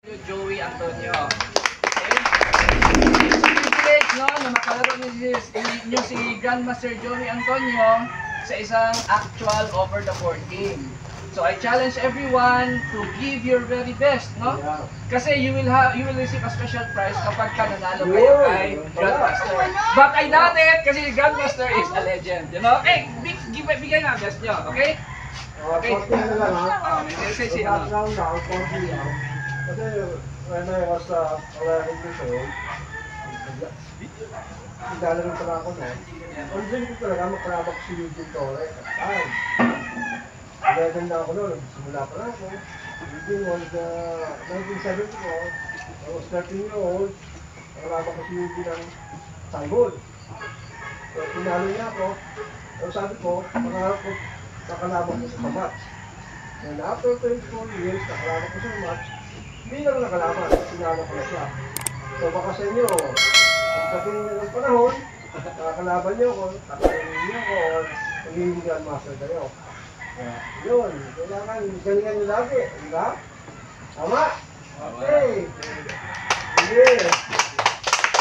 Joey Antonio. Okay? Privilege, no, na makalaro niyo si Grandmaster Joey Antonio sa isang actual over the board game. So I challenge everyone to give your very best, no? Kasi you will receive a special prize kapag ka nanalo kayo kay Grandmaster. But I doubt it kasi Grandmaster is a legend, you know? Okay, bigay na best nyo, okay? Okay. Kasi siya. Kasi when I was 11 years old, naglalaro pala ako na. Ang dream ko talaga makarabak si Eugene Torre at time. 11 na ako noon, simula pa lang ako. Eugene was 1974, I was 13 years old, nakarabak ko si Eugene ng sanggol. So pinalo niya ako, pero sabi ko, pangarap ko nakalabak ko sa match. And after 24 years, nakalabak ko sa match, hindi lang nakalaman, sinalo ko na siya. So baka sa inyo, pagdating na ng panahon, nakakalaban niyo ako, kakainin niyo ako, or magiging Grandmaster kayo. Yun, kailangan galingan niyo lagi, di ba? Tama? Okay. Sige.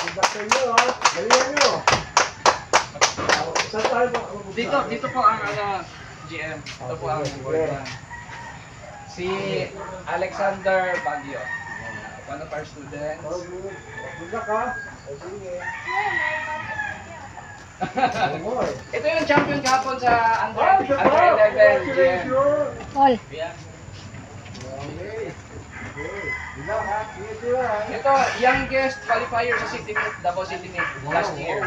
Diba sa inyo, ha? Galingan niyo. Saan tayo ba? Dito po ang GM. Ito po ang board. Si Alexander Baguio, one of our students. Good luck, ha? Sige. Ito yung champion kahapon sa under 11 GM. All. Ito, youngest qualifier sa City Meet, Davao City Meet last year.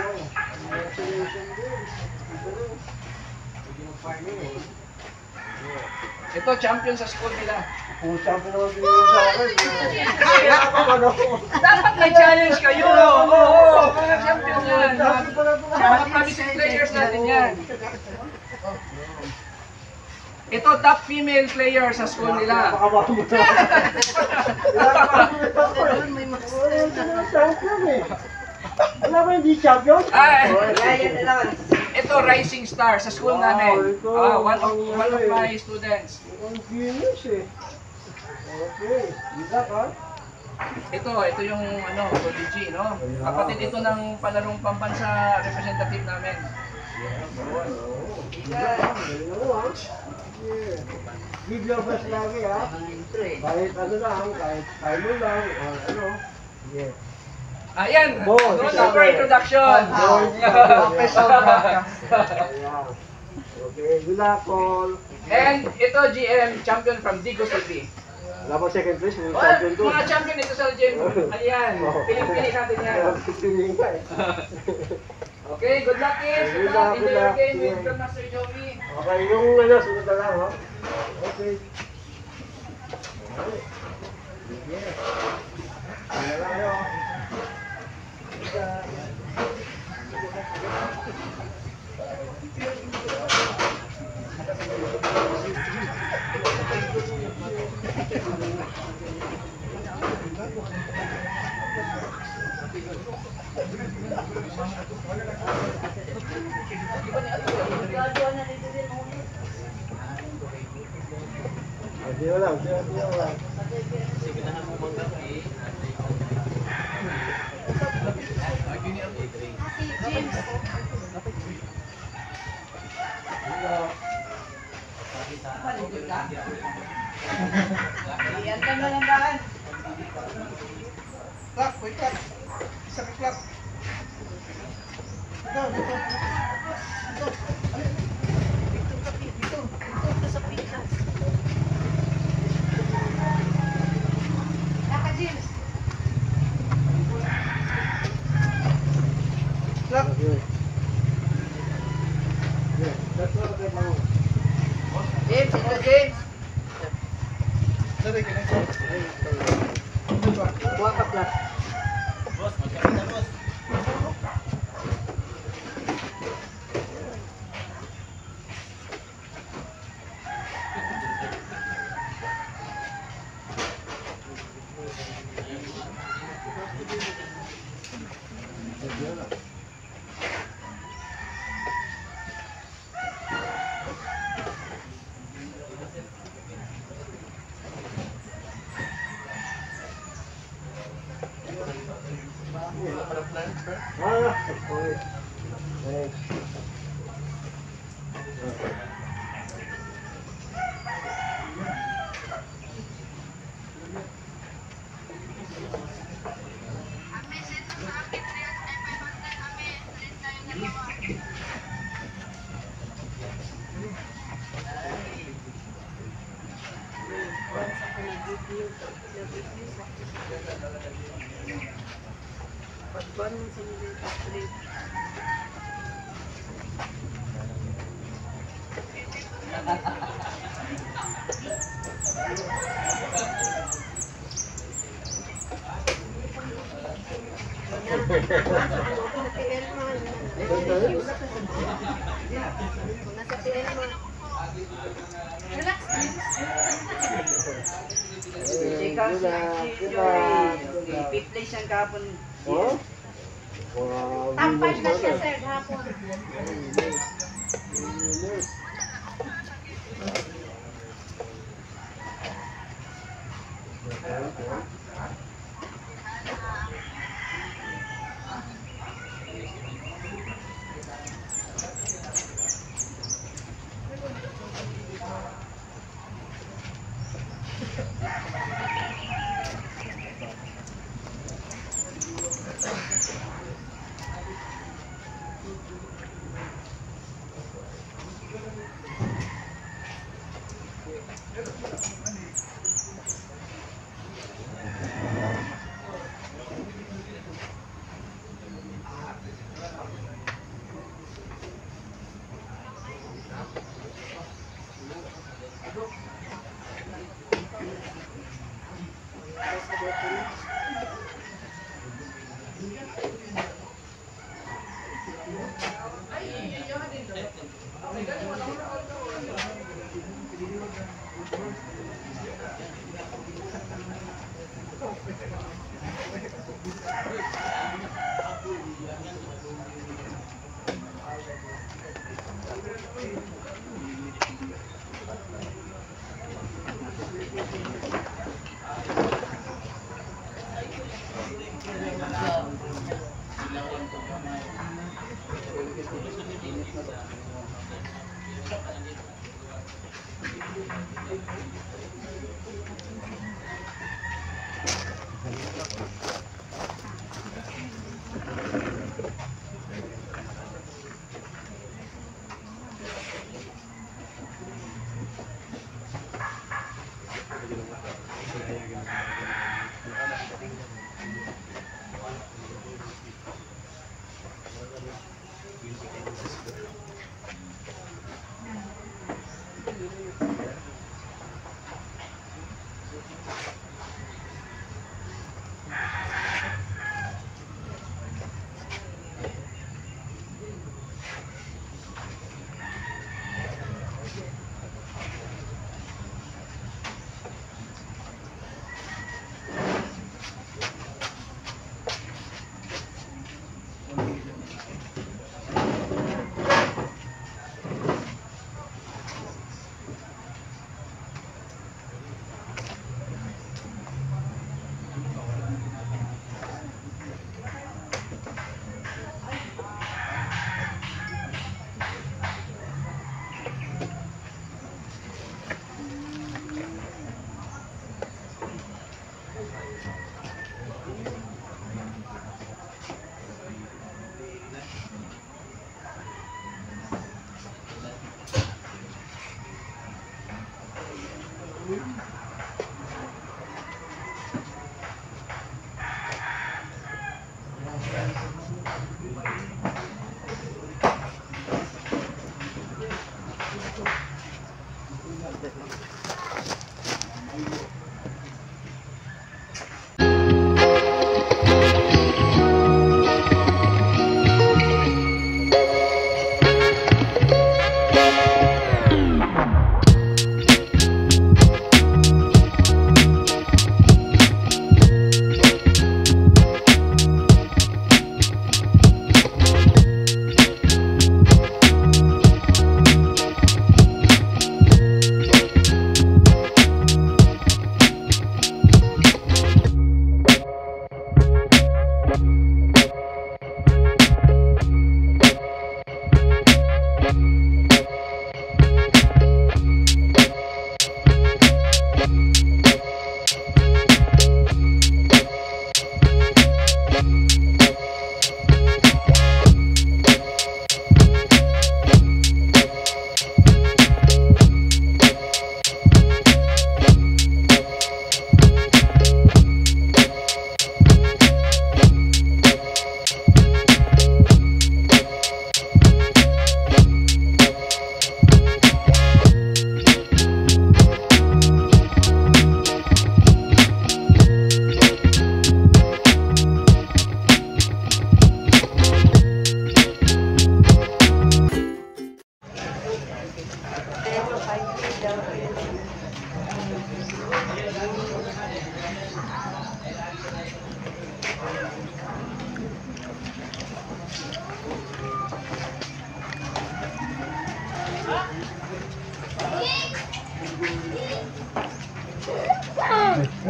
Ito, champion sa school nila. Kung champion naman pinili sa akin. Dapat may challenge kayo! Oo! Mga champion yan! Mga promising players natin yan. Ito, top female player sa school nila. Wala ba hindi champion? Ito, rising star sa school namin. One of my students. Ang genius eh. Okay, bisa ka? Ito yung prodigy, no? Kapatid ito ng palarong pambansa representative namin. Give your best lagi ha. Kahit ano lang, kahit time lang, ano. Yeah. Ayan! Doon na for introduction! Okay, good luck all. And ito GM, champion from Digo City. Wala ba second place? Yung Well, champion ko. mga champion ito sa gym. Ayan, piling-pili natin yan. Piling ka eh. Okay, good luck kids! Good luck, Enjoy good your luck. game with Grandmaster Joey. Okay, yung sunod na lang ha. Okay. Sige. Ano lang kayo. Hindi mo lang, hindi mo lang. Iyan ka na lang daan. Clap, wait clap. Isang clap. Dito. Naka James. Clap. That's what I'm doing. James, ito James! Sorry, Buwan ka plus. Boss, magkakita boss. sorry. Thanks. Fifth place yan kahapon. Oh? Wow. Top 5 na siya, sir, hapon.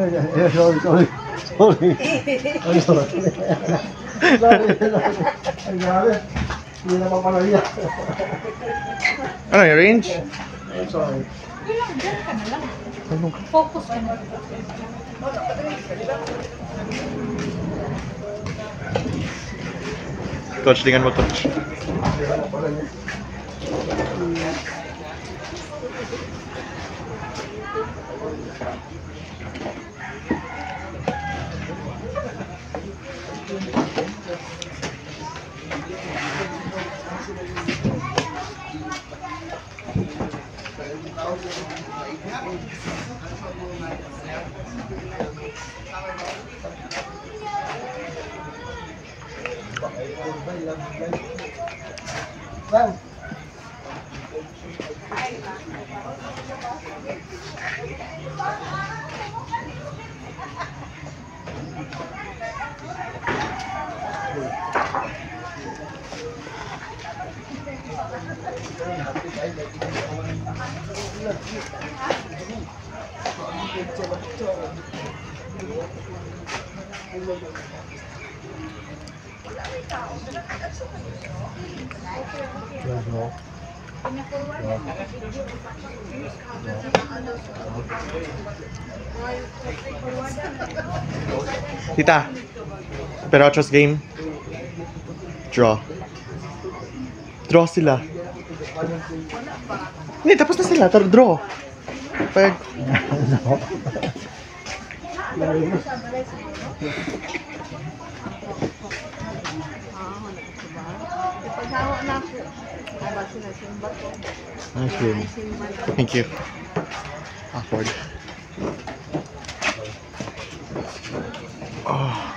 Sorry. Sorry. Ay, grabe. Hindi na mapalaya. Ano yung range? I'm sorry. Focus ka na. Coach, lingan mo, coach. Hindi na mapalaya. Bang! Tita, Perachos game. Draw. Draw sila. Hindi, tapos na sila. Draw. Pag... Nice game. Thank you. Awkward. Oh.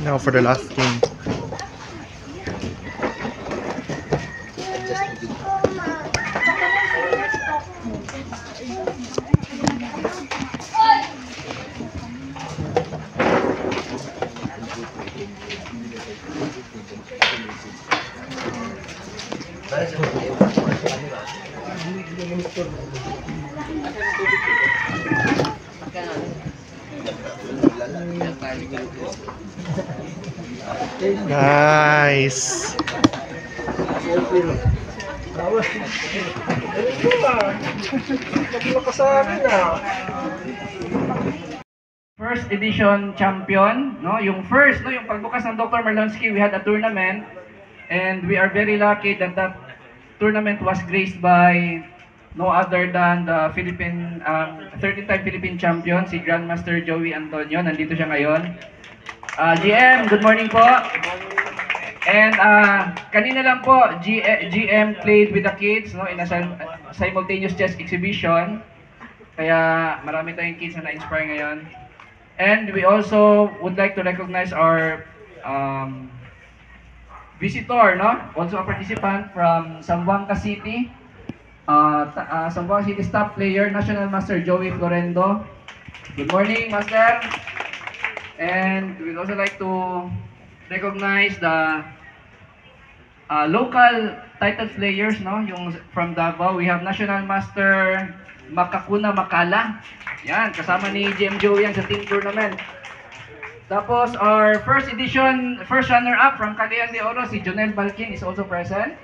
Now for the last game. Nice. First edition champion, no? Yung first, no, yung pagbukas ng Dr. Marlonsky, we had a tournament and we are very lucky that that tournament was graced by no other than the Philippine 13-time Philippine champion, si Grandmaster Joey Antonio. Nandito siya ngayon. GM, good morning po. And kanina lang po, GM played with the kids, no, in a simultaneous chess exhibition. Kaya marami tayong kids na na-inspire ngayon. And we also would like to recognize our visitor, no? Also a participant from Zamboanga City. Zamboanga City staff player, National Master Joey Florendo. Good morning, Master. And we'd also like to recognize the local title players, no? Yung from Davao, we have National Master Makakuna Makala. Yan, kasama ni GM Joey yan sa team tournament. Tapos our first edition, first runner-up from Cagayan de Oro, si Jonel Balkin is also present.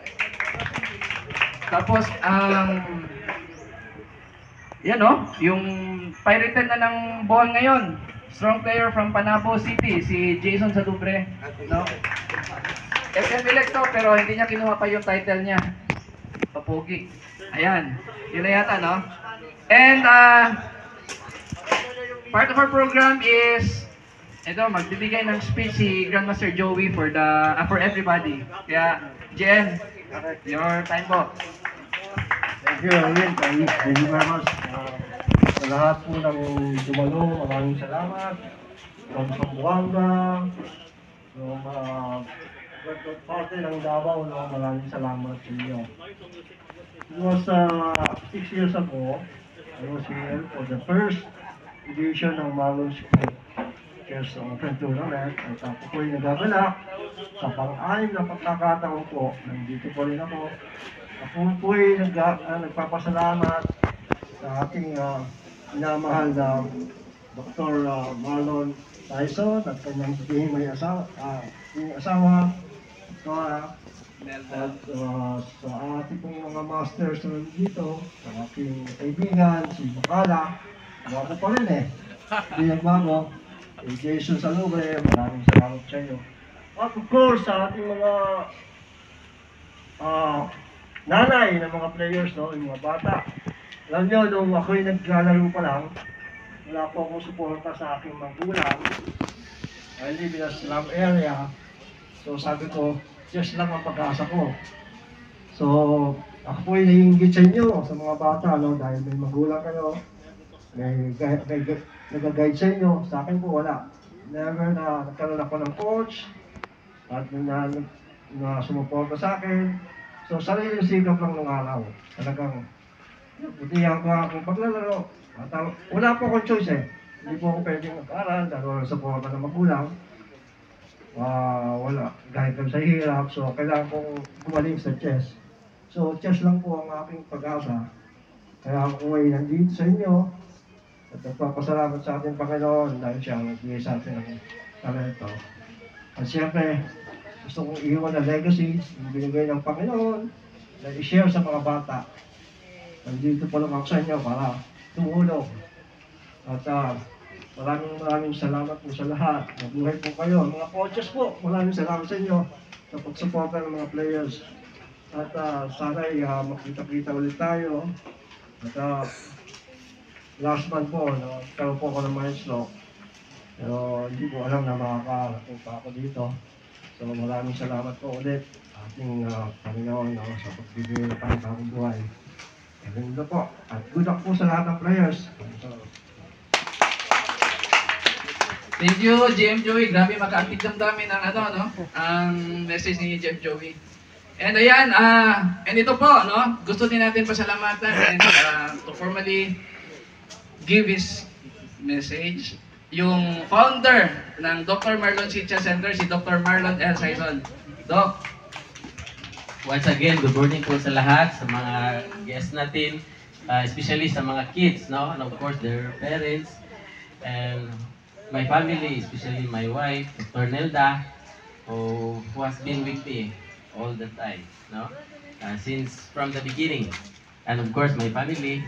Tapos yan, no? Yung pirated na ng ball ngayon. Strong player from Panabo City, si Jason Salubre, no? FM Electo, pero hindi niya kinuha pa yung title niya. Papugi. Ayan. Yun na yata, no? And, part of our program is, ito, magbibigay ng speech si Grandmaster Joey for everybody. Kaya, Jen, your time po. Thank you, Alvin. Thank you very much. Sa lahat po ng dumalo, maraming salamat. From Sambuanga, from parte ng Davao, no, maraming salamat sa inyo. It was 6 years ago, I was here for the first edition ng Marlon School Chess Open Tournament. At ako po yung nagagalak sa pang-anim na pagkakataon po. Nandito po rin ako. Ako po ay nagpapasalamat sa ating minamahal na Dr. Marlon Tyson at kanyang may asawa, Dr. At sa ating pong mga masters na dito, sa aking kaibigan, si Bacala, bago pa rin eh. Hindi nagbago. Jason Salubre, maraming salamat sa inyo. At of course, sa ating mga nanay ng mga players, no, yung mga bata. Alam nyo, nung ako'y naglalaro pa lang, wala po akong suporta sa aking magulang. I live in a slum area. So sabi ko, just lang ang pag-asa ko. So, ako po ay naiingit sa inyo, sa mga bata, no, dahil may magulang kayo, may nag-guide sa inyo. Sa akin po, wala. Never na nagkaroon ako ng coach, at na sumuporta sa akin. So, sariling sikap lang ng araw. Talagang, putihan ko akong paglalaro. At wala po akong choice eh. Hindi po ako pwedeng mag-aral, dahil wala suporta ng magulang. Wala, kahit sa hirap, so kailangan kong gumaling sa chess. So, chess lang po ang aking pag-asa. Kaya ako ay nandito sa inyo at nagpapasalamat sa ating Panginoon dahil siya ang nagbigay sa atin ng talento. At siyempre, gusto kong iwan na legacy na binigay ng Panginoon na i-share sa mga bata. Nandito po lang ako sa inyo para tumulong. At maraming salamat po sa lahat. Mabuhay po kayo. Mga coaches po, maraming salamat sa inyo sa pagsuporta ng mga players. At sana'y makita-kita ulit tayo. At last month po, nagkaroon po ako ng mind stroke. Pero hindi ko alam na makakarating pa ako dito. So maraming salamat po ulit ating Panginoon sa pagbibigay ng panibagong buhay. Ganito po. At good luck po sa lahat ng players. Thank you, GM Joey. Grabe, makaakit lang dami ng ang message ni GM Joey. And ayan, and ito po, no, gusto din natin pasalamatan and to formally give his message, yung founder ng Dr. Marlon Sitcha Center, si Dr. Marlon L. Saison. Doc. Once again, good morning po sa lahat, sa mga guests natin, especially sa mga kids, no? And of course, their parents, and my family, especially my wife, Dr. Nelda, who has been with me all the time, no? Since from the beginning. And of course, my family,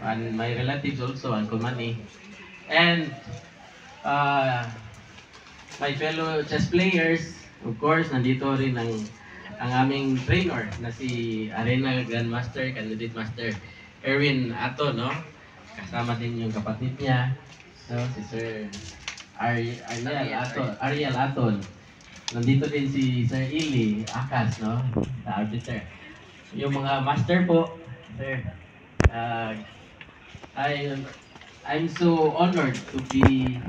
and my relatives also, Uncle Manny. And my fellow chess players, of course, nandito rin ang aming trainer na si Arena Grandmaster, Candidate Master Erwin Ato, no? Kasama din yung kapatid niya, no? Si Sir Ariel Aton. Nandito din si Sir Ili Akas, no? The arbiter. Yung mga master po, sir, I'm so honored to be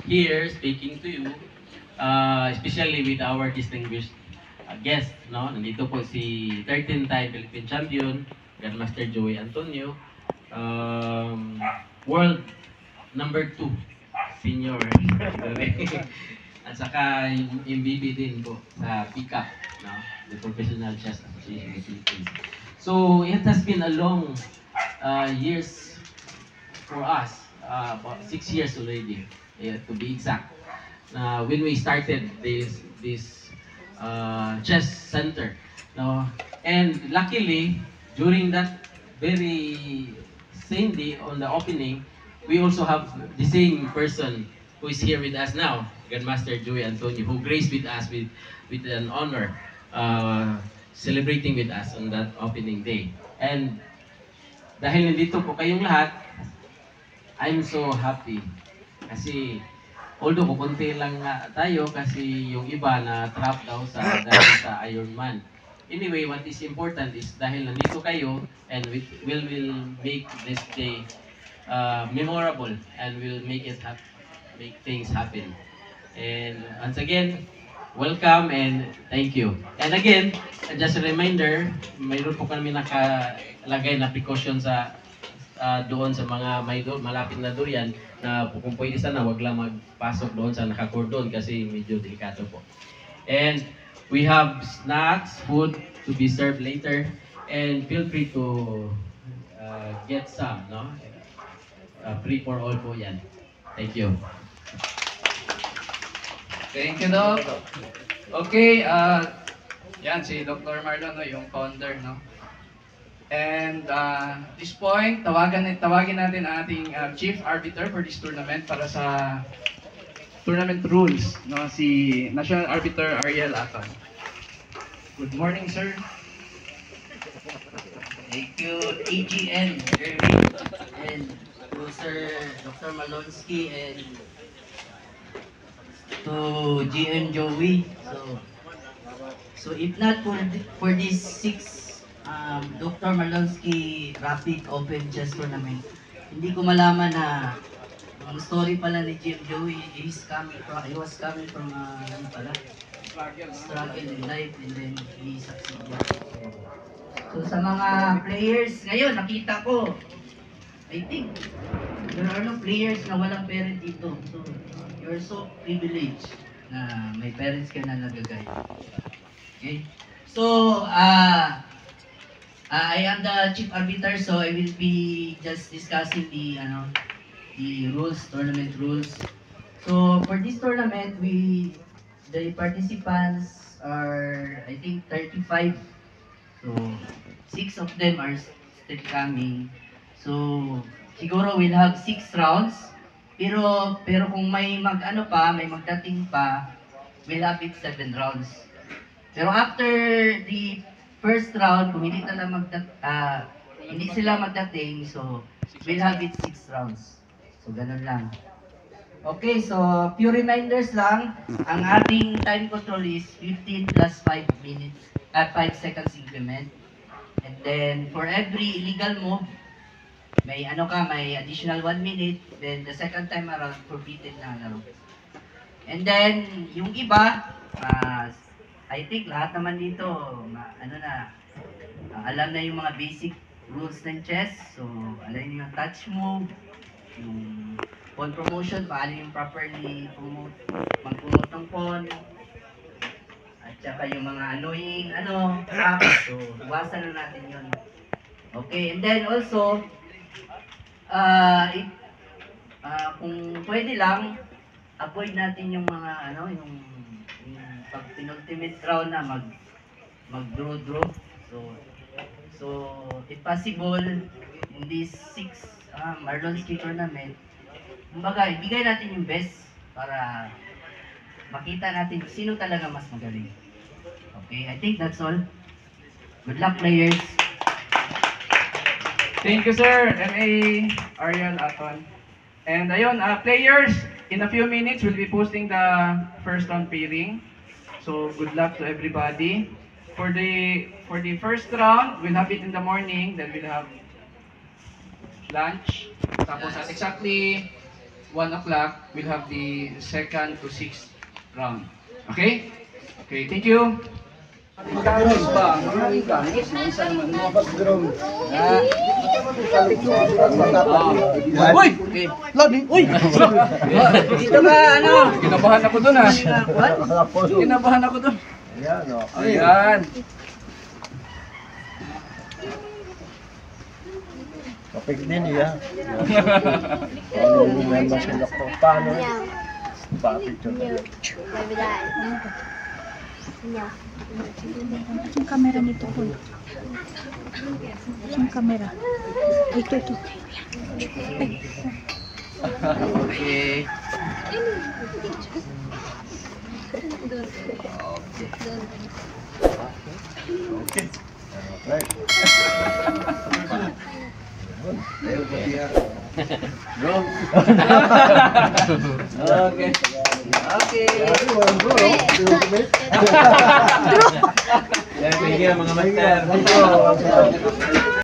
here speaking to you, especially with our distinguished guest, no? Nandito po si 13-time Philippine Champion, Grandmaster Joey Antonio, World number 2 Senior, at saka yung MVP din po sa PICAP, no? The Professional Chess Association of the Philippines. So it has been a long years for us, about 6 years already, to be exact. When we started this chess center, no? And luckily, during that very same day on the opening, we also have the same person who is here with us now, Grandmaster Joey Antonio, who graced with us with an honor, celebrating with us on that opening day. And dahil nandito po kayong lahat, I'm so happy. Kasi although kukunti lang nga tayo kasi yung iba na trap daw dahil sa Ironman. Anyway, what is important is dahil nandito kayo and we will make this day memorable and will make things happen. And once again, welcome and thank you. And again, just a reminder, mayroon po kami nakalagay na precaution sa doon sa mga malapit na durian na kung pwede sana wag lang magpasok doon sa nakakordon kasi medyo delikado po. And we have snacks, food to be served later, and feel free to get some, no? Free for all po yan. Thank you. Thank you, Doc. Okay, yan si Dr. Marlon, no, yung founder, no? And at this point, tawagin natin ang ating chief arbiter for this tournament para sa tournament rules, no? Si National Arbiter Ariel Aton. Good morning, sir. Thank you, AGN, Jerry, and to Sir Dr. Malonsky, and to GM Joey. So if not for this 6 Dr. Malonsky Rapid Open Chess Tournament, hindi ko malaman na ang story pala ni GM Joey, he was coming from struggle in life and then he succeeded. So sa mga players ngayon, nakita ko, I think there are no players na walang parent dito. So you're so privileged na may parents ka na nagagay. Okay? So I am the chief arbiter, so I will be just discussing the rules, tournament rules. So for this tournament, the participants are, I think, 35. So 6 of them are still coming. So siguro we'll have 6 rounds. Pero kung may may magdating pa, we'll have it 7 rounds. Pero after the first round, kung hindi sila magdating, so we'll have it 6 rounds. So ganun lang. Okay, so few reminders lang. Ang ating time control is 15 plus 5 minutes at 5 seconds increment. And then for every illegal move, may additional 1 minute. Then the second time around, forbidden na laro. And then yung iba, I think lahat naman dito, alam na yung mga basic rules ng chess. So alam niyo yung touch move, yung pawn promotion, paano yung properly mag-promote ng pawn, at saka yung mga annoying trap. So iwasan na natin yun. Okay, and then also kung pwede lang, avoid natin yung mga yung pag penultimate round na mag-draw. So if possible, in this 6 Marlonsky tournament, kumbaga, ibigay natin yung best para makita natin sino talaga mas magaling. Okay, I think that's all. Good luck, players. Thank you, sir, M.A. Ariel Aton. And ayun, players, in a few minutes, we'll be posting the first round pairing. So good luck to everybody. For the first round, we'll have it in the morning. Then we'll have lunch. Tapos at exactly 1 o'clock, we'll have the 2nd to 6th round. Okay? Okay, thank you. Uy! Lodi! Uy! Dito ba, Kinabahan ako dun, ha? Kinabahan ako dun. Ayan. Kapag din iya. Ano yung masila ko? Paano? Bakit yun? Yung camera nito po. Yung camera. Ito. Okay. Okay. Okay. Thank you mga master. Thank you.